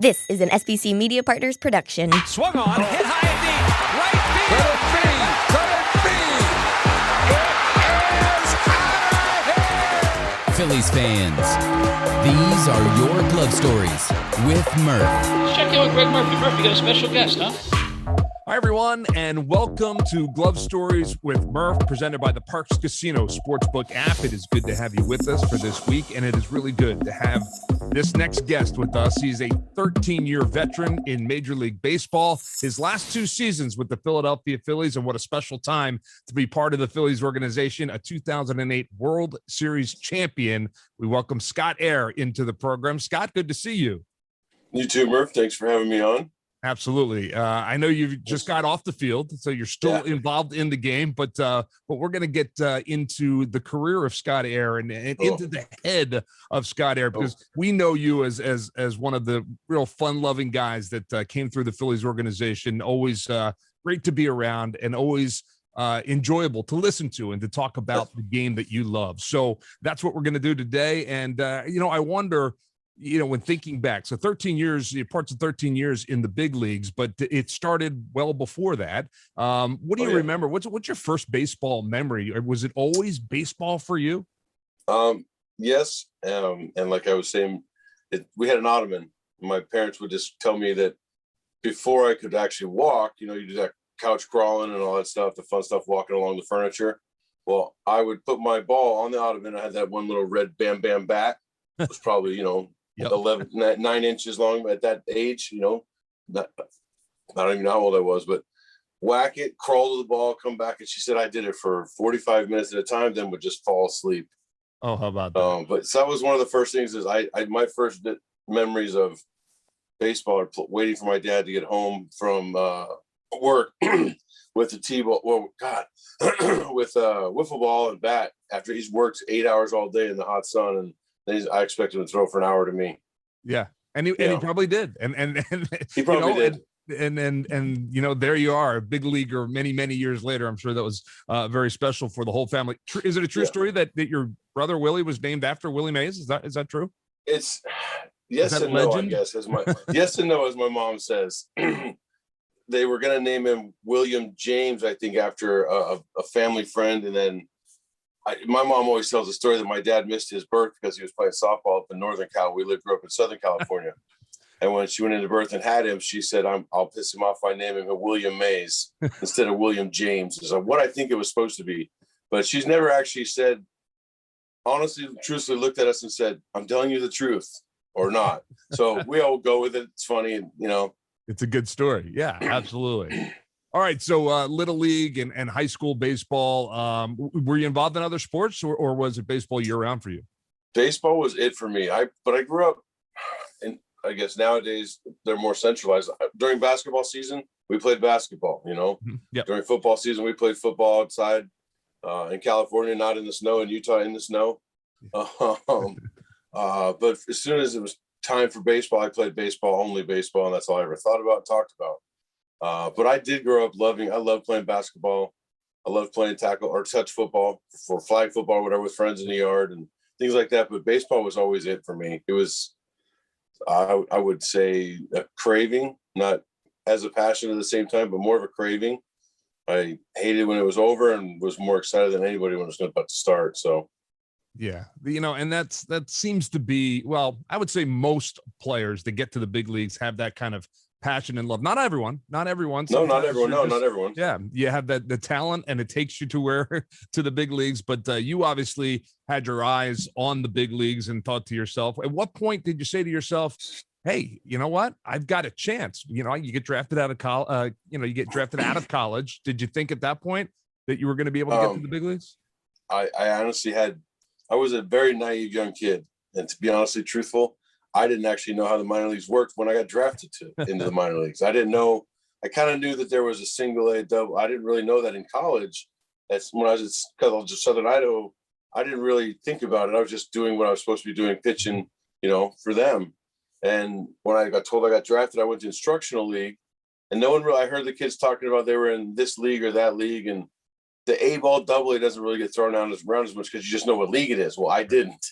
This is an SBC Media Partners production. Swung on, hit high and deep, right field. Phillies fans, these are your glove stories with Murph. Check in with Greg Murphy. Murphy, you got a special guest, huh? Hi, everyone, and welcome to Glove Stories with Murph, presented by the Parks Casino Sportsbook app. It is good to have you with us for this week, and it is really good to have this next guest with us. He's a 13-year veteran in Major League Baseball. His last two seasons with the Philadelphia Phillies, and what a special time to be part of the Phillies organization, a 2008 World Series champion. We welcome Scott Eyre into the program. Scott, good to see you. You too, Murph. Thanks for having me on. Absolutely. I know you've just got off the field, so you're still involved in the game, but we're going to get into the career of Scott Eyre and into the head of Scott Eyre, because we know you as one of the real fun-loving guys that came through the Phillies organization. Always great to be around and always enjoyable to listen to and to talk about the game that you love. So that's what we're going to do today. And, I wonder, when thinking back, so 13 years, parts of 13 years in the big leagues, but it started well before that. What do you remember? What's your first baseball memory? Or was it always baseball for you? Yes. And like I was saying, we had an ottoman. My parents would just tell me that before I could actually walk, you do that couch crawling and all that stuff, the fun stuff, walking along the furniture. Well, I would put my ball on the ottoman. I had that one little red Bam Bam bat. It was probably, 9 inches long at that age, I don't even know how old I was, but whack it, crawl to the ball, come back. And she said I did it for 45 minutes at a time, then would just fall asleep. Oh, how about that? But so that was one of the first things is my first memories of baseball are waiting for my dad to get home from work with the T-ball. Well, God, with a wiffle ball and bat after he's worked 8 hours all day in the hot sun, and I expect him to throw for an hour to me. Yeah. And he probably did. And he probably did. And there you are, a big leaguer many, many years later. I'm sure that was very special for the whole family. Is it a true story that your brother Willie was named after Willie Mays? Is that true? It's yes and no, I guess. Yes and no, as my mom says. They were going to name him William James, I think, after a family friend. And then my mom always tells the story that my dad missed his birth because he was playing softball up in Northern Cal. We grew up in Southern California. And when she went into birth and had him, she said, I'll piss him off by naming him William Mays instead of William James. Is what I think it was supposed to be. But she's never actually said, honestly, truthfully looked at us and said, I'm telling you the truth or not. So we all go with it. It's funny. And, it's a good story. Yeah, absolutely. All right. So Little League and high school baseball, were you involved in other sports or was it baseball year round for you? Baseball was it for me. But I grew up, and I guess nowadays they're more centralized. During basketball season, we played basketball, Yep. During football season, we played football outside in California, not in the snow, in Utah in the snow. But as soon as it was time for baseball, I played baseball, only baseball, and that's all I ever thought about and talked about. But I did grow up I love playing basketball. I love playing tackle or touch football for flag football or whatever with friends in the yard and things like that. But baseball was always it for me. It was, I would say, a craving, not as a passion at the same time, but more of a craving. I hated when it was over and was more excited than anybody when it was about to start. So. Yeah. And that seems to be, well, I would say most players that get to the big leagues have that kind of passion and love. Not everyone. No, not everyone. No, not everyone. Yeah. You have the talent and it takes you to the big leagues, but you obviously had your eyes on the big leagues and thought to yourself, at what point did you say to yourself, hey, you know what? I've got a chance. You get drafted out of college. You get drafted out of college. Did you think at that point that you were going to be able to get to the big leagues? I honestly I was a very naive young kid. And to be honestly truthful, I didn't actually know how the minor leagues worked when I got drafted into the minor leagues. I didn't know. I kind of knew that there was a single A, double. I didn't really know that in college. That's when I was at college of Southern Idaho. I didn't really think about it. I was just doing what I was supposed to be doing, pitching, for them. And when I got told I got drafted, I went to instructional league, and no one really. I heard the kids talking about they were in this league or that league, and the A ball, double A doesn't really get thrown around as much because you just know what league it is. Well, I didn't.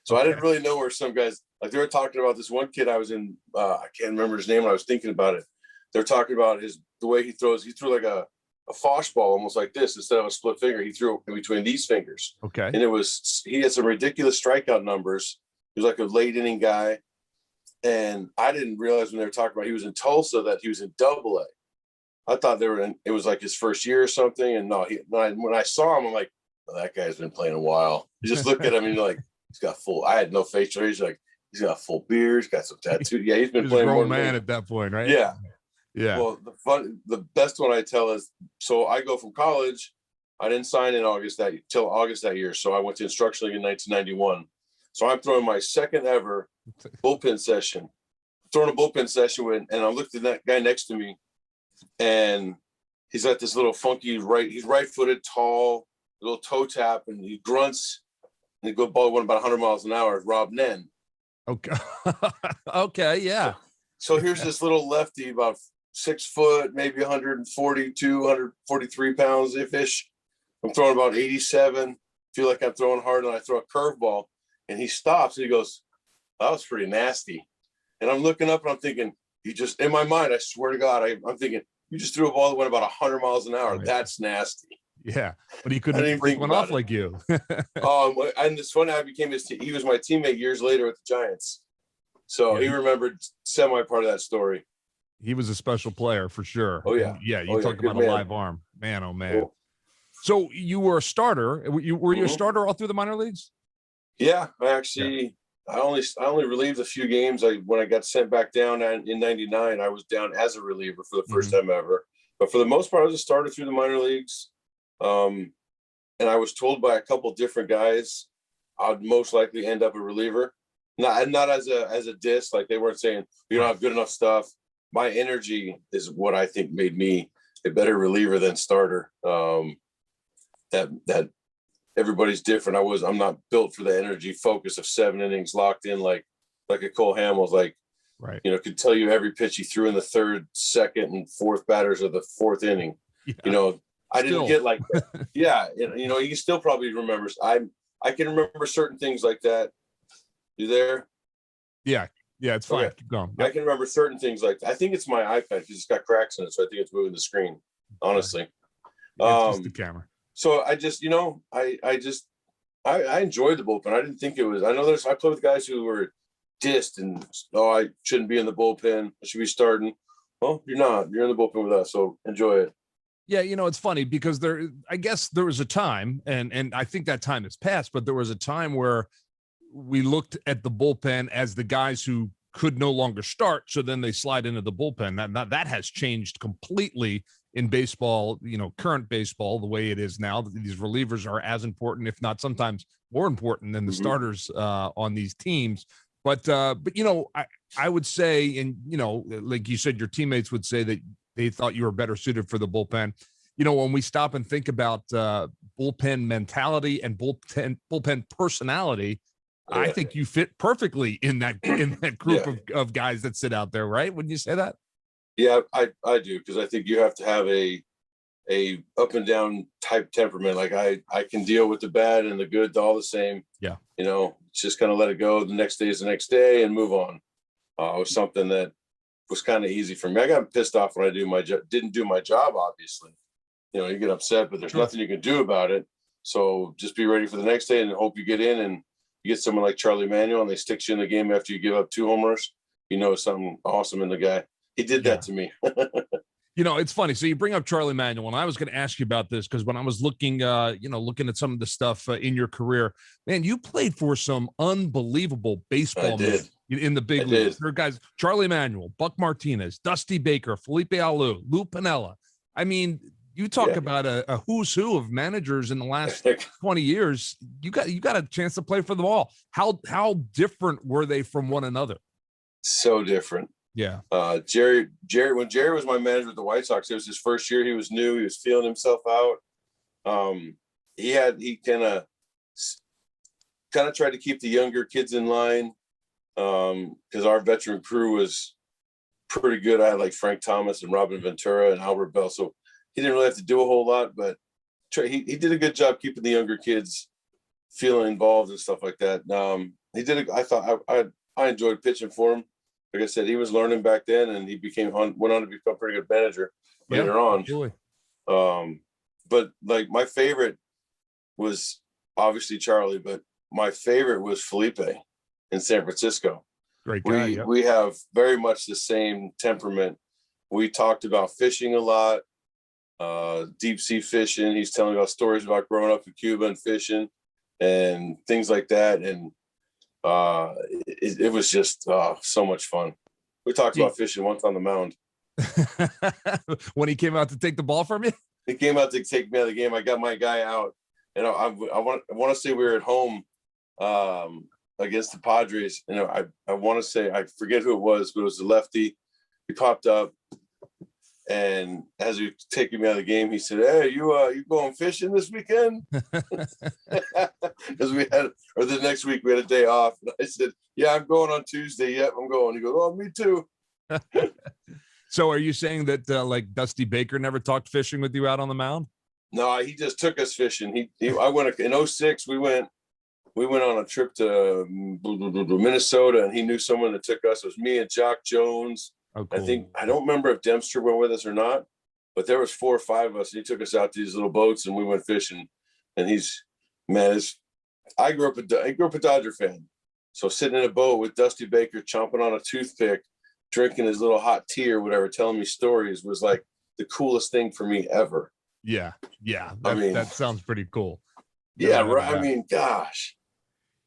So I didn't really know where some guys, like they were talking about this one kid I was in, I can't remember his name when I was thinking about it. They're talking about the way he throws. He threw like a fosh ball, almost like this. Instead of a split finger, he threw in between these fingers. Okay. And he had some ridiculous strikeout numbers. He was like a late inning guy. And I didn't realize when they were talking about he was in Tulsa that he was in Double-A. I thought it was like his first year or something. And no, when I saw him, I'm like, oh, that guy's been playing a while. You just look at him and you're like, I had no facial hair. He's got full beard. He's got some tattoos. Yeah, he's been playing a more grown man at that point, right? Yeah. Yeah. Well, the best one I tell is, so I go from college. I didn't sign in till August that year. So I went to instruction league in 1991. So I'm throwing my second ever bullpen session. Throwing a bullpen session and I looked at that guy next to me, and he's got this little funky he's right-footed, tall, little toe tap, and he grunts. And the ball went about 100 miles an hour. Rob Nen. Okay. Okay. Yeah. So here's this little lefty, about 6 foot, maybe 142, 143 pounds ish. I'm throwing about 87. Feel like I'm throwing hard, and I throw a curveball, and he stops and he goes, "That was pretty nasty." And I'm looking up and I'm thinking, in my mind, I swear to God, I'm thinking, you just threw a ball that went about 100 miles an hour. Right. That's nasty. Yeah, but he couldn't break one off like you. And this one, he was my teammate years later with the Giants. So he remembered semi part of that story. He was a special player for sure. Oh, yeah. And yeah, you talk about a live arm. Man, oh, man. Cool. So you were a starter. Were you a starter all through the minor leagues? Yeah, I only relieved a few games. When I got sent back down in 99, I was down as a reliever for the first time ever. But for the most part, I was a starter through the minor leagues. And I was told by a couple different guys I'd most likely end up a reliever. Not as a diss, like they weren't saying you don't have good enough stuff. My energy is what I think made me a better reliever than starter. That everybody's different. I'm not built for the energy focus of 7 innings locked in like a Cole Hamels, right. Could tell you every pitch he threw in the third, second, and fourth batters of the fourth inning. Yeah. I didn't get like that. Yeah. He still probably remembers. I can remember certain things like that. You there? Yeah. Yeah, it's fine. Okay. Keep going. I can remember certain things like that. I think it's my iPad because it's got cracks in it, so I think it's moving the screen, honestly. It's just the camera. So I just, I enjoyed the bullpen. I didn't think it was. I know I played with guys who were dissed and I shouldn't be in the bullpen. I should be starting. Well, you're not. You're in the bullpen with us, so enjoy it. Yeah, it's funny because I guess there was a time, and I think that time has passed, but there was a time where we looked at the bullpen as the guys who could no longer start, so then they slide into the bullpen. That has changed completely in baseball, current baseball, the way it is now. These relievers are as important, if not sometimes more important than the starters on these teams. But I would say, and like you said, your teammates would say that they thought you were better suited for the bullpen. When we stop and think about bullpen mentality and bullpen personality, I think you fit perfectly in that group of guys that sit out there, right? Wouldn't you say that? Yeah, I do, because I think you have to have a up and down type temperament. Like I can deal with the bad and the good all the same. Yeah. Just kind of let it go. The next day is the next day and move on. It was something that was kind of easy for me. I got pissed off when I didn't do my job, obviously. You get upset, but there's nothing you can do about it. So just be ready for the next day and hope you get in, and you get someone like Charlie Manuel and they stick you in the game after you give up 2 homers. Something awesome in the guy. He did that to me. It's funny. So you bring up Charlie Manuel, and I was going to ask you about this because when I was looking, looking at some of the stuff in your career, man, you played for some unbelievable baseball men in the big leagues. There are guys, Charlie Manuel, Buck Martinez, Dusty Baker, Felipe Alou, Lou Piniella. I mean, you talk about a who's who of managers in the last 20 years. You got a chance to play for them all. How different were they from one another? So different. Yeah. Jerry, when Jerry was my manager with the White Sox, it was his first year. He was new. He was feeling himself out. He kind of tried to keep the younger kids in line, because our veteran crew was pretty good. I had like Frank Thomas and Robin Ventura and Albert Bell. So he didn't really have to do a whole lot, but he did a good job keeping the younger kids feeling involved and stuff like that. he did. I thought I enjoyed pitching for him. Like I said, he was learning back then, and he went on to become a pretty good manager later on. Absolutely. But like my favorite was obviously Charlie, but my favorite was Felipe in San Francisco. Great guy. We have very much the same temperament. We talked about fishing a lot, deep sea fishing. He's telling me about stories about growing up in Cuba and fishing and things like that. And it was just so much fun. We talked about fishing once on the mound. When he came out to take the ball from you? He came out to take me out of the game. I got my guy out. And I want to say we were at home against the Padres. You know, I want to say, I forget who it was, but it was the lefty. He popped up, and as he was taking me out of the game, he said, "Hey, you going fishing this weekend?" Because the next week we had a day off. And I said, "Yeah, I'm going on Tuesday. Yep, I'm going." He goes, "Oh, me too." So are you saying that like Dusty Baker never talked fishing with you out on the mound? No, he just took us fishing. I went in 2006. We went on a trip to Minnesota, and he knew someone that took us. It was me and Jock Jones. Oh, cool. I don't remember if Dempster went with us or not, but there was 4 or 5 of us. And he took us out to these little boats, and we went fishing. And I grew up a Dodger fan. So sitting in a boat with Dusty Baker chomping on a toothpick, drinking his little hot tea or whatever, telling me stories was like the coolest thing for me ever. Yeah. That sounds pretty cool. Yeah, right. I mean, gosh.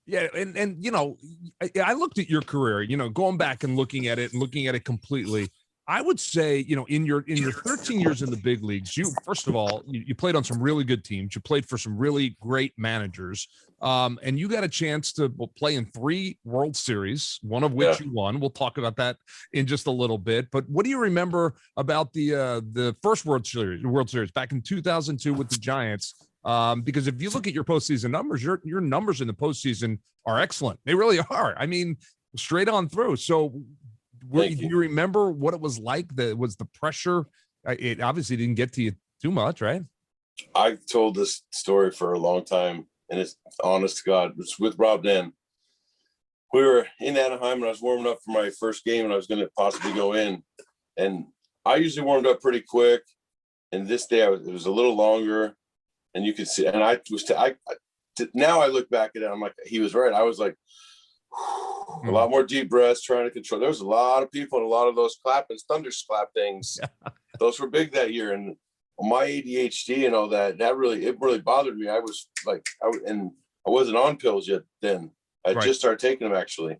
Yeah, and you know, I looked at your career, you know, going back and looking at it completely. I would say, you know, in your 13 years in the big leagues, you first of all, you played on some really good teams. You played for some really great managers, and you got a chance to play in 3 World Series, one of which you won. We'll talk about that in just a little bit. But what do you remember about the first World Series back in 2002 with the Giants? Because if you look at your postseason numbers, your numbers in the postseason are excellent. They really are. I mean, straight on through. So do you remember what it was like? Was the pressure? It obviously didn't get to you too much, right? I told this story for a long time, and it's honest to God. It's with Rob Den. We were in Anaheim, and I was warming up for my first game, and I was going to possibly go in. And I usually warmed up pretty quick. And this day, it was a little longer. And you could see, and now I look back at it, I'm like, he was right. I was like, a lot more deep breaths, trying to control. There was a lot of people, and a lot of those thunderclap things. Those were big that year. And my ADHD and all that, it really bothered me. I was like, I wasn't on pills yet then. I just started taking them actually.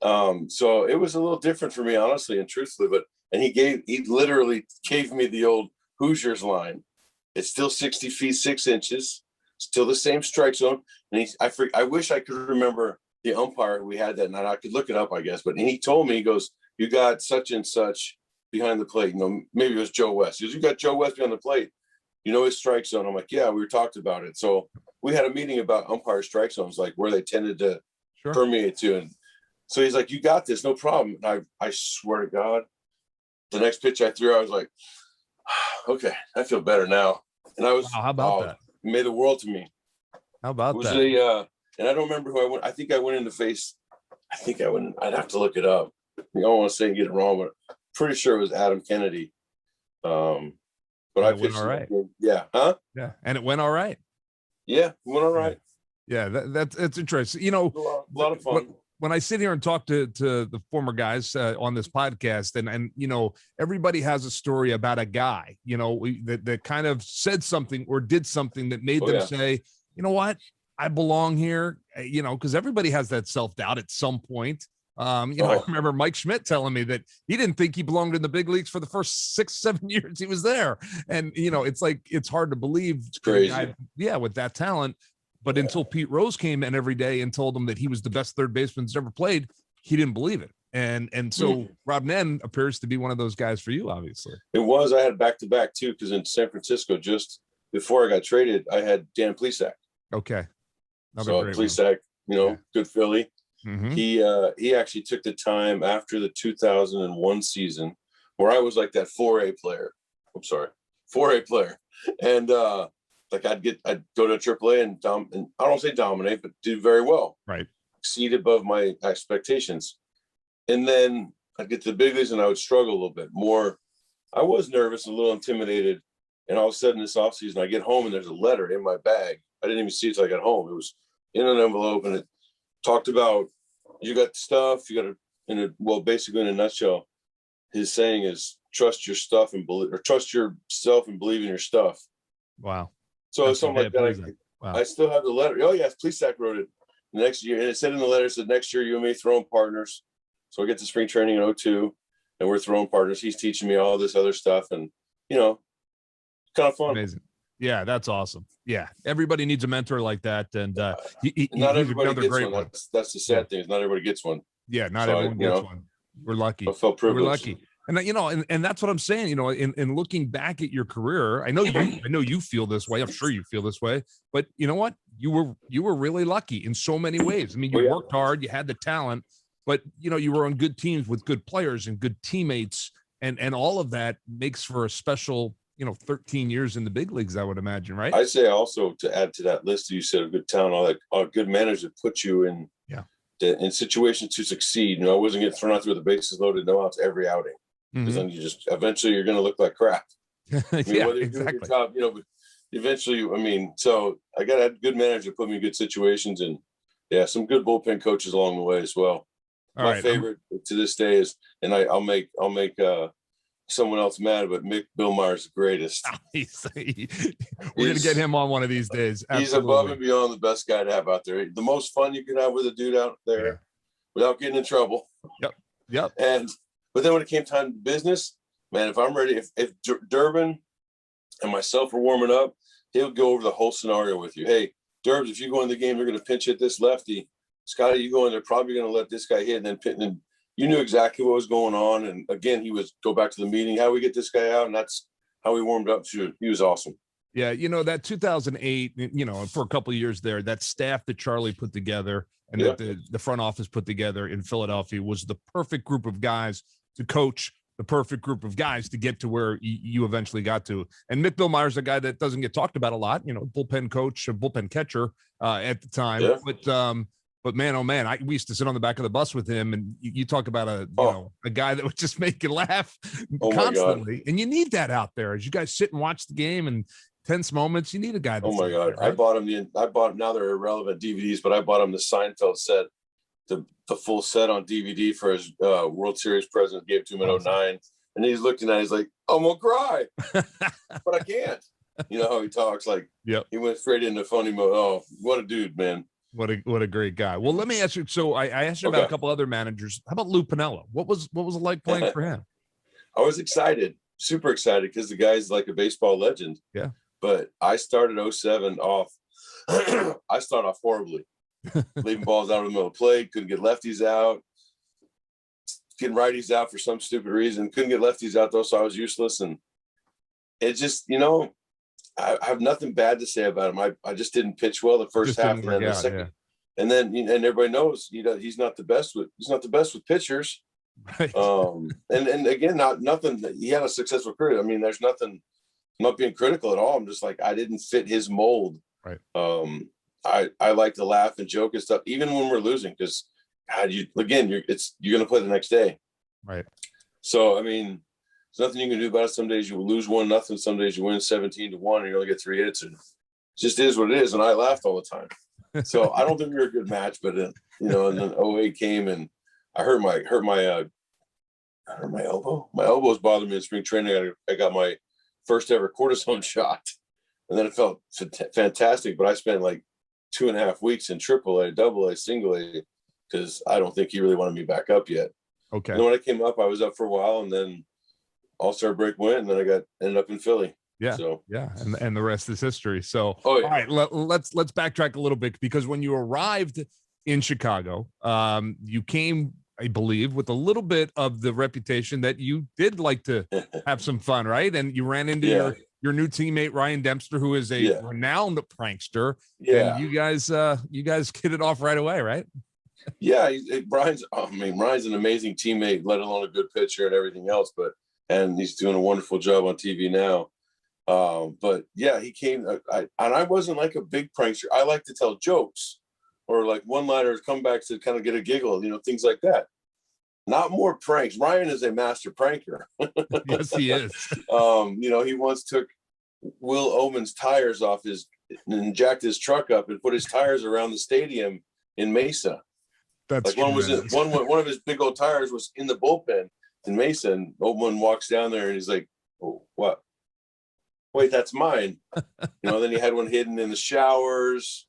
So it was a little different for me, honestly and truthfully. And he literally gave me the old Hoosiers line. It's still 60 feet 6 inches, still the same strike zone. And I wish I could remember the umpire we had that night. I could look it up, I guess. But he told me, he goes, "You got such and such behind the plate." You know, maybe it was Joe West. He goes, "You got Joe West behind the plate. You know his strike zone." I'm like, "Yeah, we talked about it." So we had a meeting about umpire strike zones, like where they tended to permeate to. And so he's like, "You got this, no problem." And I swear to God, the next pitch I threw, I was like, "Okay, I feel better now." And I was, how about that? It made the world to me. How about that? And I don't remember who I went. I think I went in the face. I'd have to look it up. I don't want to say and get it wrong, but I'm pretty sure it was Adam Kennedy. But I pitched all right. Yeah. Huh? Yeah. And it went all right. Yeah. It went all right. Yeah. That's interesting. You know, a lot of fun. When I sit here and talk to the former guys on this podcast, and you know, everybody has a story about a guy, you know, that kind of said something or did something that made them say, "You know what, I belong here," you know, because everybody has that self-doubt at some point. You know, I remember Mike Schmidt telling me that he didn't think he belonged in the big leagues for the first 6-7 years he was there. And, you know, it's like, it's hard to believe. It's crazy. With that talent. But until Pete Rose came in every day and told him that he was the best third baseman that's ever played, he didn't believe it. And so Rob Nen appears to be one of those guys for you, obviously. It was. I had back-to-back too, because in San Francisco, just before I got traded, I had Dan Plesac. Okay. So Plesac, you know, good Philly. Mm-hmm. He actually took the time after the 2001 season where I was like that 4A player. I'm sorry, 4A player. And like I'd go to AAA and I don't say dominate, but do very well. Right. exceed above my expectations. And then I'd get to the big leagues and I would struggle a little bit more. I was nervous, a little intimidated. And all of a sudden this offseason, I get home and there's a letter in my bag. I didn't even see it till I got home. It was in an envelope and it talked about, you got the stuff, you got to, well, basically in a nutshell, his saying is trust your stuff and believe, or trust yourself and believe in your stuff. Wow. So it's something like that. Wow. I still have the letter. Oh yes, Police Act wrote it the next year. And it said in the letter, it said next year you and me throwing partners. So I get to spring training in 2002 and we're throwing partners. He's teaching me all this other stuff and, kind of fun. Amazing. Yeah, that's awesome. Yeah, everybody needs a mentor like that, and not everybody gets one. That's the sad thing is not everybody gets one. Yeah, not everyone gets one. We're lucky. I felt privileged. We're lucky, and that's what I'm saying. In looking back at your career, I know you feel this way. I'm sure you feel this way, but you know what? You were really lucky in so many ways. I mean, you worked hard, you had the talent, but you were on good teams with good players and good teammates, and all of that makes for a special 13 years in the big leagues, I would imagine, right? I'd say also to add to that list, you said a good talent, all that, a good manager put you in situations to succeed. I wasn't getting thrown out there with the bases loaded, no outs every outing, because then you just eventually you're going to look like crap. I mean, whether you do a good job, but eventually, so I got a good manager put me in good situations, and some good bullpen coaches along the way as well. My favorite to this day is, and I'll make someone else mad, but Mick Billmeyer's the greatest. We're gonna get him on one of these days. Absolutely. He's above and beyond the best guy to have out there. The most fun you can have with a dude out there without getting in trouble. Yep. But then when it came time to business, man, if I'm ready, if Durbin and myself are warming up, he'll go over the whole scenario with you. Hey, Durbs, if you go in the game, they're gonna pinch hit this lefty. Scotty, you go in, they're probably gonna let this guy hit and then pin. And you knew exactly what was going on. And again, he was go back to the meeting, how we get this guy out. And that's how we warmed up to. He was awesome. Yeah. That 2008, for a couple of years there, that staff that Charlie put together and that the front office put together in Philadelphia was the perfect group of guys to coach, the perfect group of guys to get to where you eventually got to. And Mick Billmeyer's a guy that doesn't get talked about a lot, bullpen coach, a bullpen catcher at the time. Yeah. But man, oh man, we used to sit on the back of the bus with him, and you talk about a guy that would just make you laugh constantly, and you need that out there as you guys sit and watch the game and tense moments. You need a guy. That's my God, there, right? I bought him. Now they're irrelevant DVDs, but I bought him the Seinfeld set, the full set on DVD for his World Series president. Gave it to him in 2009, and he's looking at it, he's like, I'm gonna cry, but I can't. You know how he talks, like he went straight into funny mode. Oh, what a dude, man. What a great guy. Well, let me ask you. So I asked you about a couple other managers. How about Lou Piniella? What was it like playing for him? I was excited, super excited, because the guy's like a baseball legend. Yeah. But I started 2007 off. I started off horribly, leaving balls out of the middle of the plate. Couldn't get lefties out. Getting righties out for some stupid reason. Couldn't get lefties out though, so I was useless. And it just, I have nothing bad to say about him. I just didn't pitch well the first half, and then the second, and then and everybody knows he's not the best with pitchers. Right. And again, nothing. He had a successful career. I mean, there's nothing. I'm not being critical at all. I'm just like I didn't fit his mold. Right. I like to laugh and joke and stuff, even when we're losing, because you're going to play the next day. Right. So I mean. There's nothing you can do about it. Some days you will lose 1-0. Some days you win 17-1 and you only get 3 hits. And it just is what it is. And I laughed all the time. So I don't think we were a good match, but and then 08 came and I hurt my elbow. My elbows bothered me in spring training. I got my first ever cortisone shot, and then it felt fantastic. But I spent like 2.5 weeks in AAA, AA, single A, because I don't think he really wanted me back up yet. Okay. And when I came up, I was up for a while, and then All-Star break went, and then I ended up in Philly. Yeah. So and the rest is history. So all right, let's backtrack a little bit, because when you arrived in Chicago, you came, I believe, with a little bit of the reputation that you did like to have some fun, right? And you ran into your new teammate Ryan Dempster, who is a renowned prankster. Yeah. And you guys hit it off right away, right? Yeah, Ryan's an amazing teammate, let alone a good pitcher and everything else. And he's doing a wonderful job on TV now. But yeah, he came. I wasn't like a big prankster. I like to tell jokes, or like one-liners, comebacks to kind of get a giggle, things like that. Not more pranks. Ryan is a master pranker. Yes, he is. He once took Will Oman's tires off and jacked his truck up and put his tires around the stadium in Mesa. That's like one of his big old tires was in the bullpen in Mesa, and Oman walks down there and he's like, "Oh, what? Wait, that's mine." Then he had one hidden in the showers.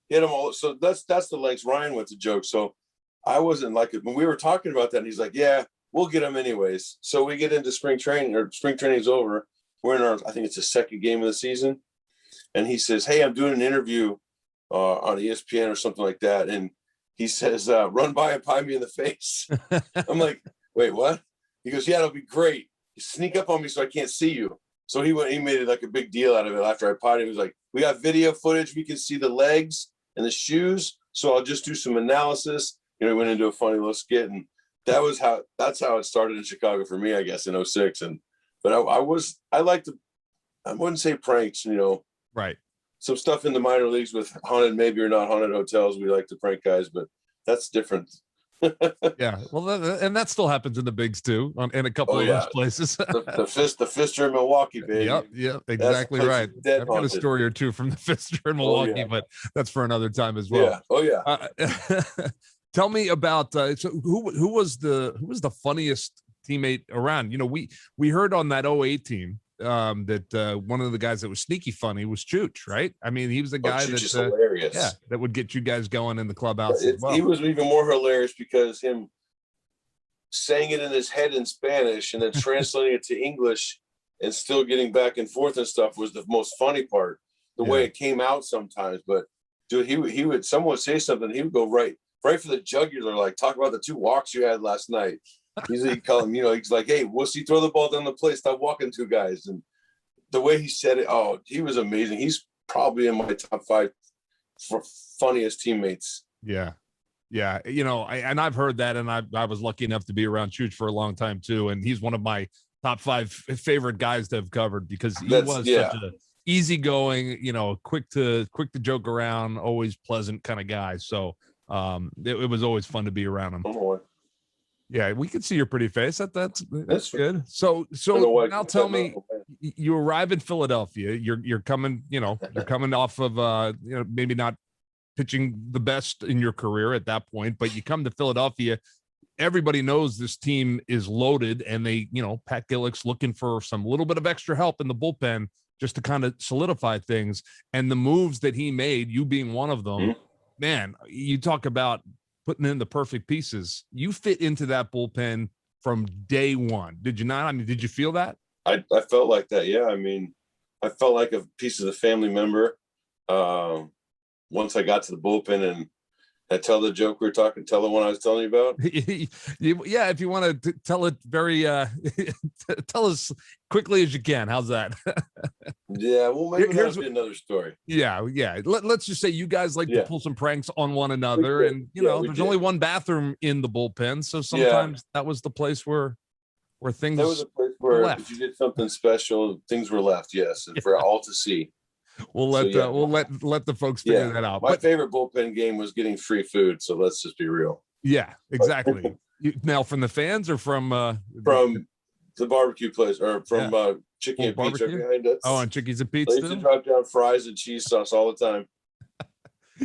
He had them all. So that's the lengths Ryan went to joke. So I wasn't like it when we were talking about that. And he's like, "Yeah, we'll get them anyways." So we get into spring training, or spring training's over. We're in I think it's the second game of the season. And he says, "Hey, I'm doing an interview on ESPN or something like that." And he says, "Run by and pie me in the face." I'm like, "Wait, what?" He goes, "Yeah, it'll be great. You sneak up on me so I can't see you." So he made it like a big deal out of it after I potted him. He was like, "We got video footage. We can see the legs and the shoes. So I'll just do some analysis." He went into a funny little skit. And that's how it started in Chicago for me, I guess, in 06. But I wouldn't say pranks, right. Some stuff in the minor leagues with haunted, maybe or not haunted hotels. We like to prank guys, but that's different. Yeah, well, and that still happens in the bigs too, in a couple of those places. the Fister in Milwaukee, baby. Yep, exactly right. I've got a story or two from the Fister in Milwaukee, but that's for another time as well. Yeah. Oh yeah. Tell me about who was the funniest teammate around? We heard on that 08 team that one of the guys that was sneaky funny was Chooch, right? I mean, he was a guy that's hilarious. Yeah, that would get you guys going in the clubhouse as well. He was even more hilarious because him saying it in his head in Spanish and then translating it to English and still getting back and forth and stuff was the most funny part. The way it came out sometimes, but dude, he would someone would say something, he would go right for the jugular, like talk about the 2 walks you had last night. He'd call him, he's like, "Hey, wussy, throw the ball down the plate, stop walking 2 guys." And the way he said it, he was amazing. He's probably in my top 5 for funniest teammates. Yeah. And I've heard that, and I was lucky enough to be around Chooch for a long time too. And he's one of my top 5 favorite guys to have covered because he was such a easygoing, quick to joke around, always pleasant kind of guy. So it was always fun to be around him. Yeah, we can see your pretty face. That's good. So now tell me, you arrive in Philadelphia. You're coming, you're coming off of maybe not pitching the best in your career at that point, but you come to Philadelphia. Everybody knows this team is loaded, and they, Pat Gillick's looking for some little bit of extra help in the bullpen just to kind of solidify things. And the moves that he made, you being one of them, man, you talk about putting in the perfect pieces. You fit into that bullpen from day one. Did you not? I mean, did you feel that? I felt like that. Yeah. I mean, I felt like a piece of the family member. Once I got to the bullpen, and I tell the joke tell the one I was telling you about. Yeah. If you want to tell it very, tell us quickly as you can. How's that? Yeah. Well, maybe that'll be another story. Yeah. Let's just say you guys like to pull some pranks on one another, and there's only one bathroom in the bullpen, so sometimes that was the place where things. That was a place where if you did something special, things were left. Yes, and for all to see. We'll let the folks figure that out. My favorite bullpen game was getting free food. So let's just be real. Yeah, exactly. Now from the fans or from the barbecue place, or from Chicken and Pizza behind us. Oh, and Chickies and Pizza. They used to drop down fries and cheese sauce all the time.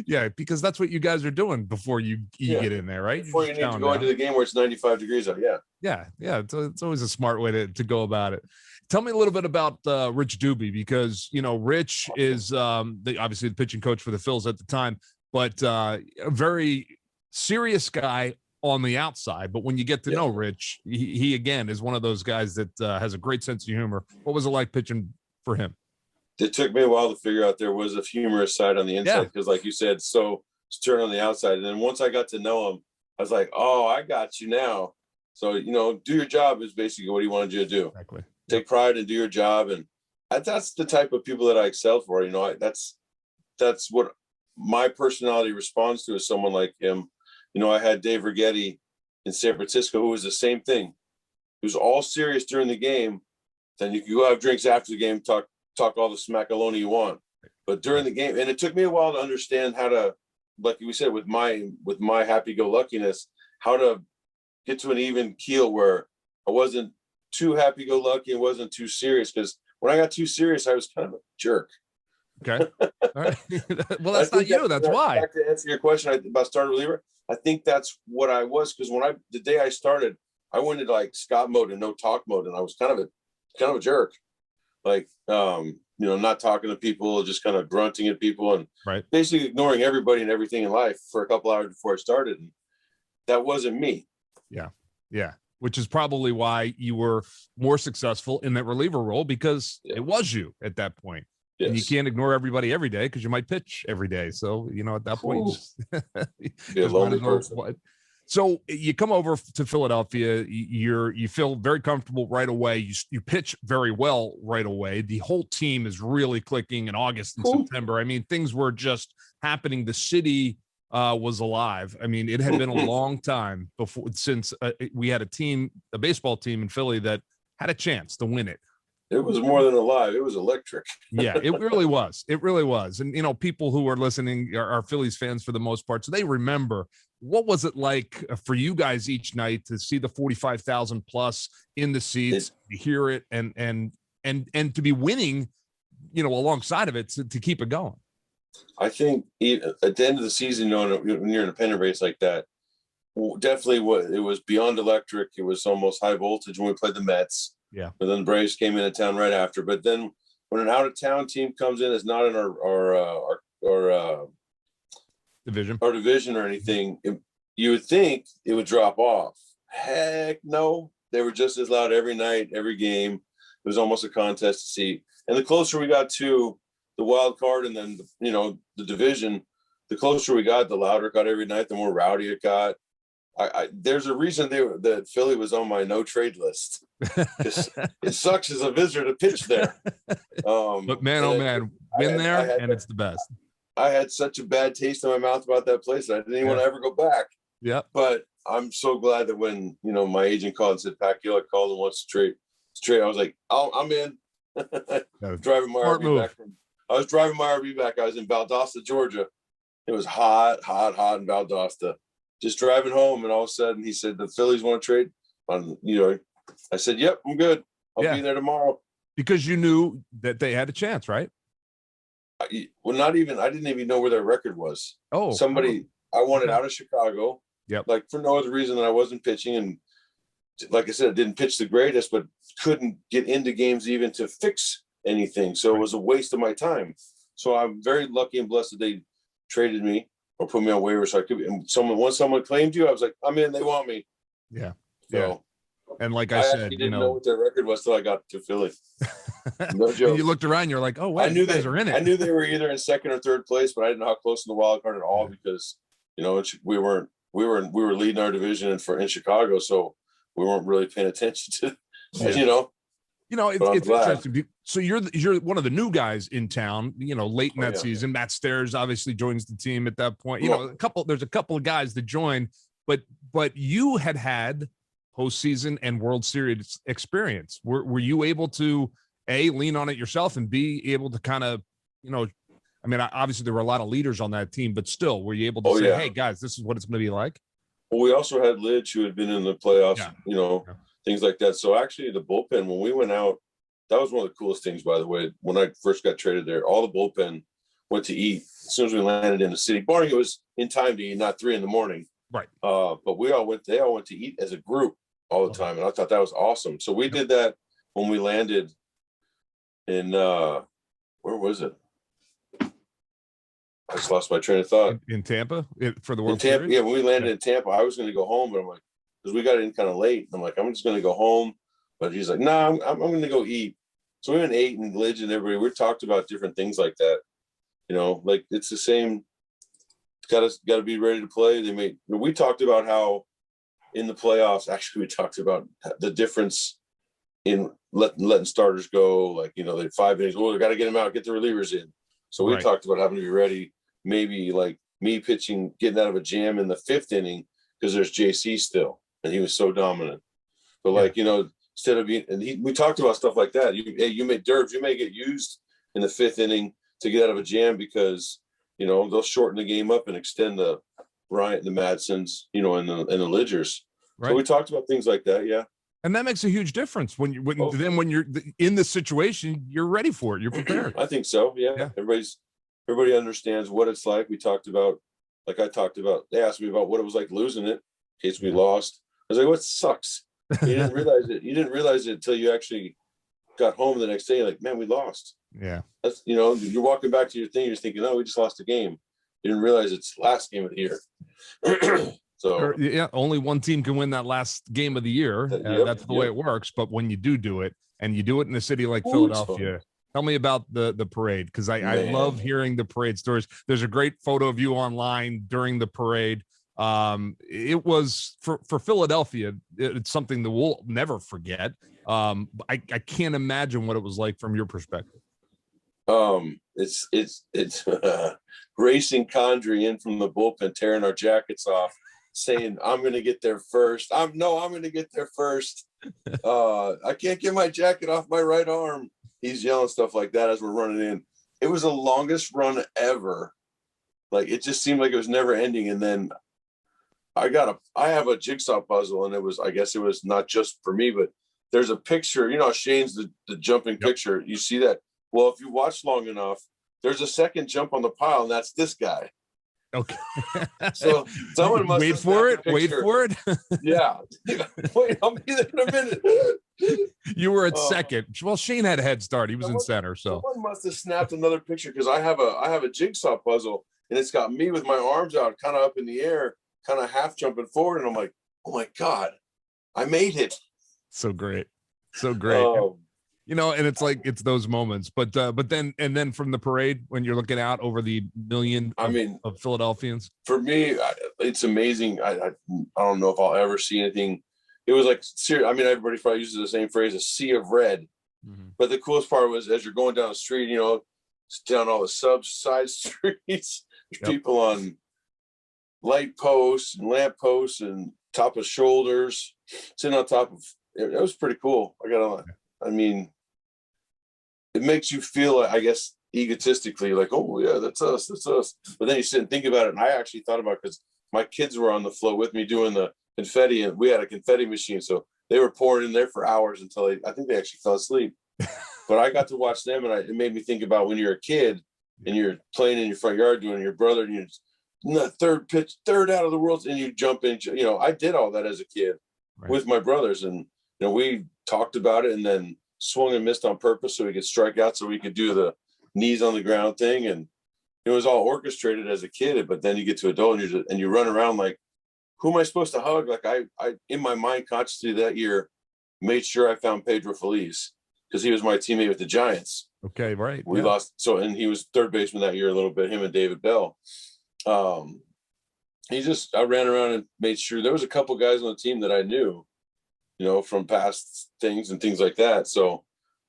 Yeah, because that's what you guys are doing before you get in there, right? Before you need to go into the game where it's 95 degrees out. Yeah. It's always a smart way to go about it. Tell me a little bit about Rich Doobie, because Rich is obviously the pitching coach for the Phils at the time, but a very serious guy on the outside. But when you get to know Rich, he again is one of those guys that has a great sense of humor. What was it like pitching for him? It took me a while to figure out there was a humorous side on the inside, because like you said, so stern on the outside. And then once I got to know him, I was like, oh, I got you now. So, do your job is basically what he wanted you to do. Exactly. Take pride and do your job. And that's the type of people that I excel for. That's what my personality responds to, is someone like him. I had Dave Righetti in San Francisco, who was the same thing. He was all serious during the game. Then you could go have drinks after the game, talk all the smackaloni you want. But during the game, and it took me a while to understand how to like we said, with my happy-go-luckiness, how to get to an even keel where I wasn't too happy-go-lucky and wasn't too serious. Because when I got too serious, I was kind of a jerk. Okay. All right. Well, that's not you. That's why. Back to answer your question about starter reliever, I think that's what I was. Because the day I started, I went into like Scott mode and no talk mode, and I was kind of a jerk. Like, not talking to people, just kind of grunting at people and basically ignoring everybody and everything in life for a couple hours before I started. And that wasn't me. Yeah. Yeah. Which is probably why you were more successful in that reliever role, because it was you at that point. Yes. And you can't ignore everybody every day because you might pitch every day. So, at that point, be a lonely person. So you come over to Philadelphia, you feel very comfortable right away. You pitch very well right away. The whole team is really clicking in August and September. I mean, things were just happening. The city was alive. I mean, it had been a long time since we had a baseball team in Philly that had a chance to win it. It was more than alive. It was electric. Yeah, it really was. It really was. And, people who are listening are Phillies fans for the most part. So they remember, what was it like for you guys each night to see the 45,000 plus in the seats, to hear it and to be winning, alongside of it to keep it going? I think at the end of the season, when you're in a pennant race like that, definitely it was beyond electric. It was almost high voltage when we played the Mets. Yeah. But then the Braves came into town right after. But then when an out-of-town team comes in, it's not in our division or anything, you would think it would drop off. Heck no. They were just as loud every night, every game. It was almost a contest to see. And the closer we got to the wild card and then, the division, the closer we got, the louder it got every night, the more rowdy it got. There's a reason that Philly was on my no trade list. It sucks as a visitor to pitch there. But man, been there, and it's the best. I had such a bad taste in my mouth about that place that I didn't even want to ever go back. Yeah. But I'm so glad that when my agent called and said Pat Gillett called and wants to trade, I was like, oh, I'm in. Driving my RV back I was driving my RV back. I was in Valdosta, Georgia. It was hot in Valdosta. Just driving home, and all of a sudden he said the Phillies want to trade. I said, "Yep, I'm good. I'll be there tomorrow." Because you knew that they had a chance, right? Well, I didn't even know where their record was. Oh, I wanted out of Chicago. Yep. Like for no other reason than I wasn't pitching, and like I said, I didn't pitch the greatest, but couldn't get into games even to fix anything. So it was a waste of my time. So I'm very lucky and blessed that they traded me or put me on waivers. So I could. And once someone claimed you, I was like, I'm in. They want me. Yeah. So, yeah. And like I said, didn't know what their record was till I got to Philly. No joke. And you looked around, you're like, oh, wait, I knew guys are in it. I knew they were either in second or third place, but I didn't know how close to the wild card at all because, we were leading our division in Chicago, so we weren't really paying attention to, it's interesting. So you're one of the new guys in town, late in that season. Matt Stairs obviously joins the team at that point. There's a couple of guys that joined, but you had postseason and World Series experience. Were you able to A, lean on it yourself, and B, able to kind of, obviously there were a lot of leaders on that team, but still, were you able to say, hey guys, this is what it's going to be like? Well, we also had Lidge who had been in the playoffs, things like that. So actually the bullpen, when we went out, that was one of the coolest things, by the way. When I first got traded there, all the bullpen went to eat as soon as we landed in the city, barring it was in time to eat, not 3 a.m. Right. But they all went to eat as a group all the time. And I thought that was awesome. So we did that when we landed in, where was it? I just lost my train of thought. In Tampa for the World Series? Yeah, when we landed in Tampa, I was going to go home, but I'm like, because we got in kind of late. I'm like, I'm just going to go home. But he's like, no, I'm going to go eat. So we went and ate, and Lidge and everybody, we talked about different things like that. Like it's the same. Got to be ready to play. We talked about how in the playoffs, actually, we talked about the difference in letting starters go. Like, they're 5 innings. Well, we got to get them out, get the relievers in. So we talked about having to be ready. Maybe like me pitching, getting out of a jam in the 5th inning because there's JC still, and he was so dominant. But instead of being, we talked about stuff like that. You may get used in the 5th inning to get out of a jam because they'll shorten the game up and extend the Bryant, the Madsons, and the Lidgers. Right. So we talked about things like that. Yeah. And that makes a huge difference when you're in the situation, you're ready for it. You're prepared. I think so. Yeah. Everybody understands what it's like. We talked about, like I talked about, they asked me about what it was like losing it in case we lost. I was like, what sucks? You didn't realize it. You didn't realize it until you actually got home the next day. You're like, man, we lost. Yeah. That's, you're walking back to your thing. You're thinking, oh, we just lost a game. You didn't realize it's the last game of the year. So only one team can win that last game of the year. That's the way it works. But when you do it, and you do it in a city like Philadelphia, tell me about the parade, because I love hearing the parade stories. There's a great photo of you online during the parade. It was for Philadelphia. It's something that we'll never forget. I can't imagine what it was like from your perspective. It's racing Condrey in from the bullpen, tearing our jackets off, saying, I'm going to get there first. I'm going to get there first. I can't get my jacket off my right arm. He's yelling stuff like that as we're running in. It was the longest run ever. Like, it just seemed like it was never ending. And then I have a jigsaw puzzle, and I guess it was not just for me, but there's a picture, Shane's the jumping picture. You see that? Well, if you watch long enough, there's a second jump on the pile, and that's this guy. Okay. So someone must wait for it. Yeah. Wait, I'll be there in a minute. You were at second. Well, Shane had a head start. He was in center. So someone must have snapped another picture, because I have a jigsaw puzzle, and it's got me with my arms out, kind of up in the air, kind of half jumping forward. And I'm like, oh my God, I made it. So great. So great. And it's like, it's those moments, but then from the parade, when you're looking out over the million of Philadelphians, for me, it's amazing. I don't know if I'll ever see anything. It was like, everybody probably uses the same phrase, a sea of red. Mm-hmm. But the coolest part was, as you're going down the street, down all the side streets, there's people on light posts and lamp posts and top of shoulders, sitting on top of it. It was pretty cool. It makes you feel, I guess, egotistically, like, oh yeah, that's us. But then you sit and think about it. And I actually thought about it, because my kids were on the float with me doing the confetti, and we had a confetti machine. So they were pouring in there for hours until I think they actually fell asleep. But I got to watch them, and it made me think about when you're a kid and you're playing in your front yard doing your brother, and you're third pitch, third out of the world, and you jump in. I did all that as a kid with my brothers, and we talked about it, and then swung and missed on purpose so we could strike out, so we could do the knees on the ground thing. And it was all orchestrated as a kid, but then you get to adult, and you run around like, who am I supposed to hug? Like, I in my mind consciously that year made sure I found Pedro Feliz, because he was my teammate with the Giants. Okay, right. We lost. So, and he was third baseman that year a little bit, him and David Bell. I ran around and made sure there was a couple guys on the team that I knew, from past things and things like that. So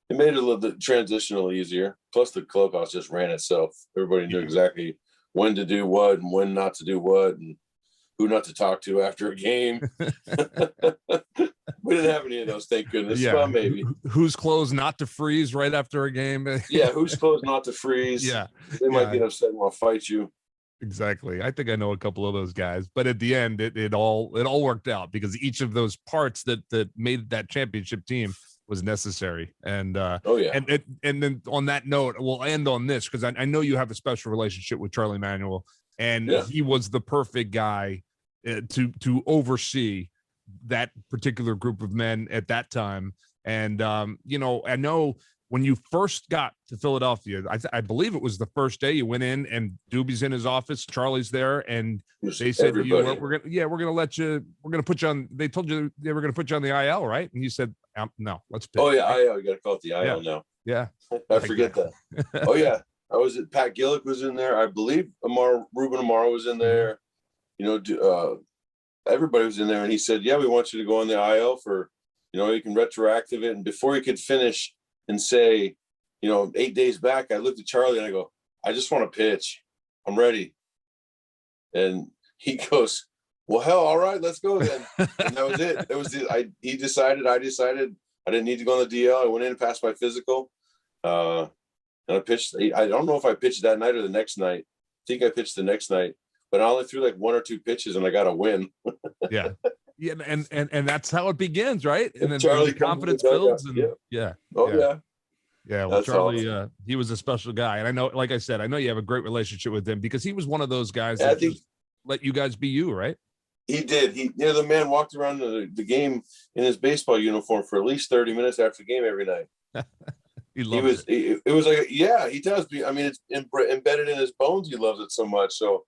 it made it a little bit transitional easier. Plus the clubhouse just ran itself. Everybody knew exactly when to do what and when not to do what, and who not to talk to after a game. We didn't have any of those, thank goodness. Yeah. Well, maybe. Whose clothes not to freeze right after a game. Yeah, whose clothes not to freeze. Yeah. They might get upset and want to fight you. Exactly. I think I know a couple of those guys, but at the end, it all worked out, because each of those parts that made that championship team was necessary. And and then on that note, we'll end on this, because I know you have a special relationship with Charlie Manuel, and he was the perfect guy to oversee that particular group of men at that time. And I know when you first got to Philadelphia, I believe it was the first day you went in, and Doobie's in his office, Charlie's there, and they said to you, we're gonna put you on. They told you they were gonna put you on the IL, right? And you said, no, let's pitch. Oh yeah, IL. You got to call it the IL now. Yeah, I forget that. Oh yeah, Pat Gillick was in there. I believe Ruben Amaro was in there. Everybody was in there, and he said, yeah, we want you to go on the IL for, you can retroactive it. And before he could finish and say, 8 days back, I looked at Charlie and I go, I just want to pitch. I'm ready. And he goes, well, hell, all right, let's go then. And that was it. He decided, I decided I didn't need to go on the DL. I went in and passed my physical. And I pitched. I don't know if I pitched that night or the next night, think I pitched the next night, but I only threw like 1 or 2 pitches and I got a win. Yeah. Yeah. And that's how it begins, right? And then Charlie the confidence builds. And yeah. Oh yeah. Yeah. Well, That's Charlie, awesome. he was a special guy. And I know, like I said, I know you have a great relationship with him because he was one of those guys Yeah, that just let you guys be you, right? He did. The man walked around the game in his baseball uniform for at least 30 minutes after the game every night. It was like, yeah, he does. I mean, it's embedded in his bones. He loves it so much. So,